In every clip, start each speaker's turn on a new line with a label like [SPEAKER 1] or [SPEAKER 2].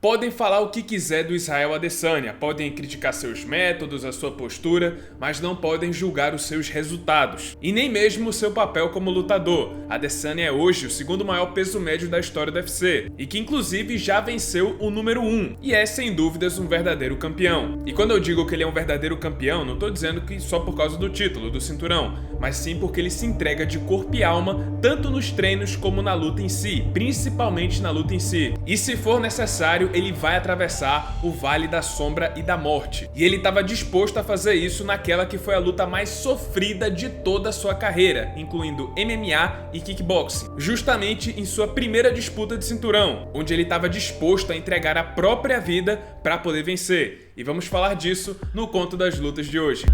[SPEAKER 1] Podem falar o que quiser do Israel Adesanya, podem criticar seus métodos, a sua postura, mas não podem julgar os seus resultados. E nem mesmo o seu papel como lutador. Adesanya é hoje o segundo maior peso médio da história do UFC, e que inclusive já venceu o número 1, e é sem dúvidas um verdadeiro campeão. E quando eu digo que ele é um verdadeiro campeão, não tô dizendo que só por causa do título, do cinturão, mas sim porque ele se entrega de corpo e alma, tanto nos treinos como na luta em si, principalmente na luta em si. E se for necessário, ele vai atravessar o Vale da Sombra e da Morte. E ele estava disposto a fazer isso naquela que foi a luta mais sofrida de toda a sua carreira, incluindo MMA e kickboxing, justamente em sua primeira disputa de cinturão, onde ele estava disposto a entregar a própria vida para poder vencer. E vamos falar disso no Conto das Lutas de hoje.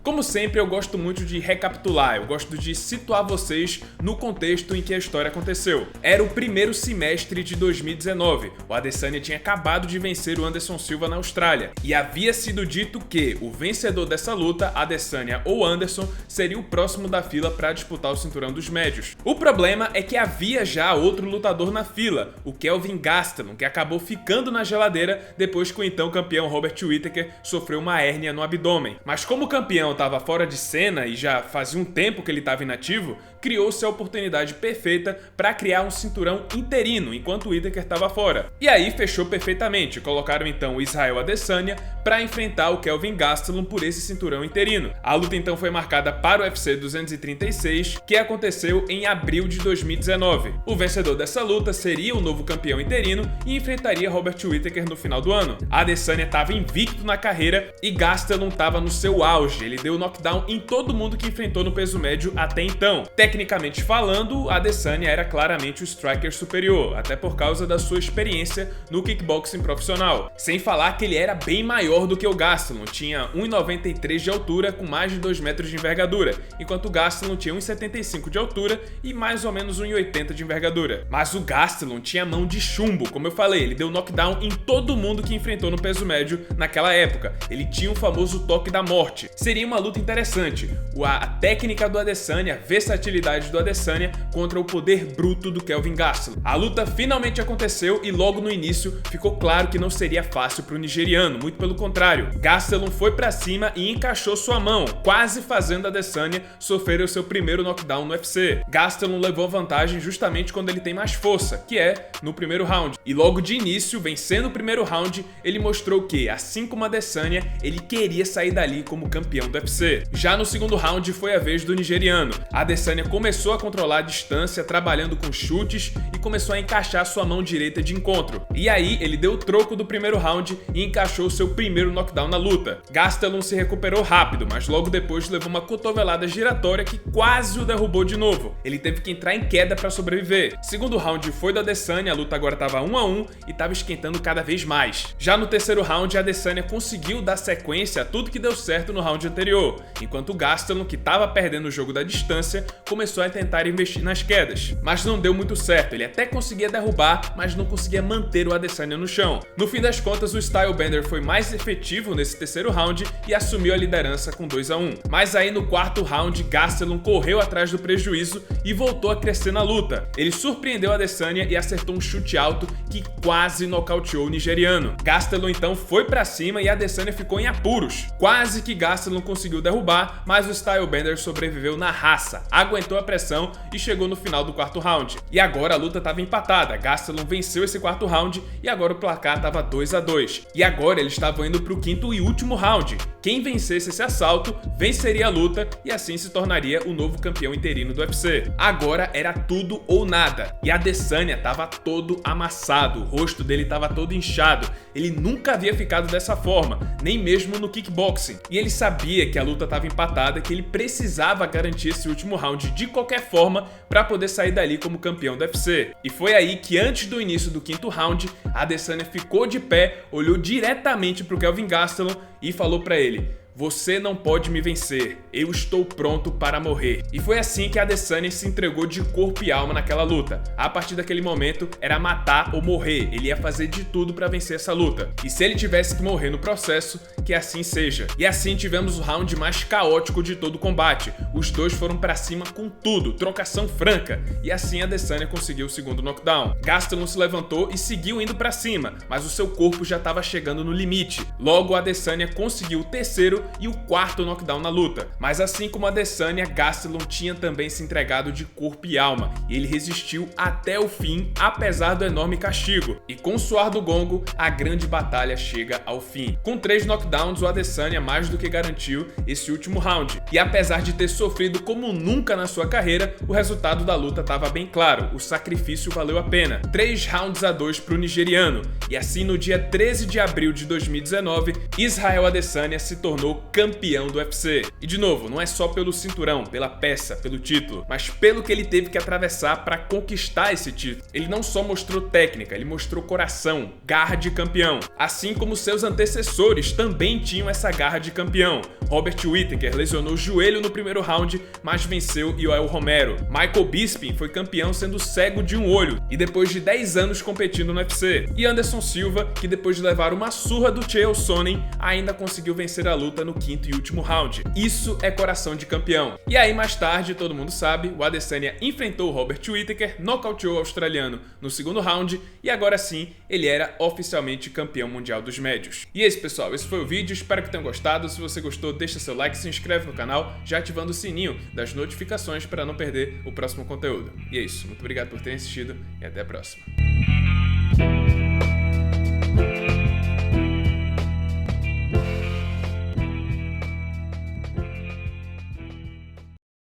[SPEAKER 1] Como sempre, eu gosto muito de recapitular, eu gosto de situar vocês no contexto em que a história aconteceu. Era o primeiro semestre de 2019, o Adesanya tinha acabado de vencer o Anderson Silva na Austrália, e havia sido dito que o vencedor dessa luta, Adesanya ou Anderson, seria o próximo da fila para disputar o cinturão dos médios. O problema é que havia já outro lutador na fila, o Kelvin Gastelum, que acabou ficando na geladeira depois que o então campeão Robert Whittaker sofreu uma hérnia no abdômen. Mas como o campeão estava fora de cena e já fazia um tempo que ele estava inativo, criou-se a oportunidade perfeita para criar um cinturão interino enquanto o Whittaker estava fora. E aí fechou perfeitamente, colocaram então o Israel Adesanya para enfrentar o Kelvin Gastelum por esse cinturão interino. A luta então foi marcada para o UFC 236, que aconteceu em abril de 2019. O vencedor dessa luta seria o novo campeão interino e enfrentaria Robert Whittaker no final do ano. A Adesanya estava invicto na carreira e Gastelum estava no seu auge, ele deu knockdown em todo mundo que enfrentou no peso médio até então. Tecnicamente falando, a Adesanya era claramente o striker superior, até por causa da sua experiência no kickboxing profissional. Sem falar que ele era bem maior do que o Gastelum, tinha 1,93 de altura com mais de 2 metros de envergadura, enquanto o Gastelum tinha 1,75 de altura e mais ou menos 1,80 de envergadura. Mas o Gastelum tinha mão de chumbo, como eu falei, ele deu knockdown em todo mundo que enfrentou no peso médio naquela época. Ele tinha o famoso toque da morte. Seria uma luta interessante, a técnica do Adesanya, a versatilidade do Adesanya contra o poder bruto do Kelvin Gastelum. A luta finalmente aconteceu e logo no início ficou claro que não seria fácil para o nigeriano, muito pelo contrário. Gastelum foi para cima e encaixou sua mão, quase fazendo Adesanya sofrer o seu primeiro knockdown no UFC. Gastelum levou vantagem justamente quando ele tem mais força, que é no primeiro round. E logo de início, vencendo o primeiro round, ele mostrou que, assim como Adesanya, ele queria sair dali como campeão do UFC. Já no segundo round foi a vez do nigeriano. A Adesanya começou a controlar a distância, trabalhando com chutes e começou a encaixar sua mão direita de encontro. E aí ele deu o troco do primeiro round e encaixou seu primeiro knockdown na luta. Gastelum se recuperou rápido, mas logo depois levou uma cotovelada giratória que quase o derrubou de novo. Ele teve que entrar em queda para sobreviver. Segundo round foi do Adesanya, a luta agora estava 1 a 1 e estava esquentando cada vez mais. Já no terceiro round, a Adesanya conseguiu dar sequência a tudo que deu certo no round anterior, enquanto o Gastelum, que estava perdendo o jogo da distância, começou a tentar investir nas quedas. Mas não deu muito certo, ele até conseguia derrubar, mas não conseguia manter o Adesanya no chão. No fim das contas, o Stylebender foi mais efetivo nesse terceiro round e assumiu a liderança com 2 a 1. Mas aí no quarto round, Gastelum correu atrás do prejuízo e voltou a crescer na luta. Ele surpreendeu o Adesanya e acertou um chute alto que quase nocauteou o nigeriano. Gastelum então foi pra cima e a Adesanya ficou em apuros. Quase que Gastelum conseguiu derrubar, mas o Stylebender sobreviveu na raça, aguentou a pressão e chegou no final do quarto round. E agora a luta estava empatada, Gastelum venceu esse quarto round e agora o placar estava 2 a 2. E agora eles estavam indo para o quinto e último round. Quem vencesse esse assalto venceria a luta e assim se tornaria o novo campeão interino do UFC. Agora era tudo ou nada, e Adesanya estava todo amassado, o rosto dele estava todo inchado, ele nunca havia ficado dessa forma, nem mesmo no kickboxing. E ele sabia que a luta estava empatada, que ele precisava garantir esse último round de qualquer forma para poder sair dali como campeão do UFC. E foi aí que, antes do início do quinto round, a Adesanya ficou de pé, olhou diretamente para o Kelvin Gastelum e falou para ele: "Você não pode me vencer, eu estou pronto para morrer." E foi assim que Adesanya se entregou de corpo e alma naquela luta. A partir daquele momento, era matar ou morrer, ele ia fazer de tudo para vencer essa luta. E se ele tivesse que morrer no processo, que assim seja. E assim tivemos o round mais caótico de todo o combate. Os dois foram pra cima com tudo, trocação franca. E assim Adesanya conseguiu o segundo knockdown. Gastelum se levantou e seguiu indo pra cima, mas o seu corpo já estava chegando no limite. Logo, Adesanya conseguiu o terceiro e o quarto knockdown na luta. Mas assim como Adesanya, Gastelum tinha também se entregado de corpo e alma. E ele resistiu até o fim, apesar do enorme castigo. E com o soar do gongo, a grande batalha chega ao fim. Com 3 knockdowns, o Adesanya mais do que garantiu esse último round. E apesar de ter sofrido como nunca na sua carreira, o resultado da luta estava bem claro. O sacrifício valeu a pena. 3-2 para o nigeriano. E assim, no dia 13 de abril de 2019, Israel Adesanya se tornou campeão do UFC. E de novo, não é só pelo cinturão, pela peça, pelo título, mas pelo que ele teve que atravessar para conquistar esse título. Ele não só mostrou técnica, ele mostrou coração, garra de campeão. Assim como seus antecessores também tinham essa garra de campeão. Robert Whittaker lesionou o joelho no primeiro round, mas venceu Yoel Romero. Michael Bisping foi campeão sendo cego de um olho e depois de 10 anos competindo no UFC. E Anderson Silva, que depois de levar uma surra do Chael Sonnen, ainda conseguiu vencer a luta no quinto e último round. Isso é coração de campeão. E aí mais tarde, todo mundo sabe, o Adesanya enfrentou o Robert Whittaker, nocauteou o australiano no segundo round e agora sim, ele era oficialmente campeão mundial dos médios. E é isso, pessoal, esse foi o vídeo, espero que tenham gostado. Se você gostou, deixa seu like, se inscreve no canal, já ativando o sininho das notificações para não perder o próximo conteúdo. E é isso, muito obrigado por terem assistido e até a próxima.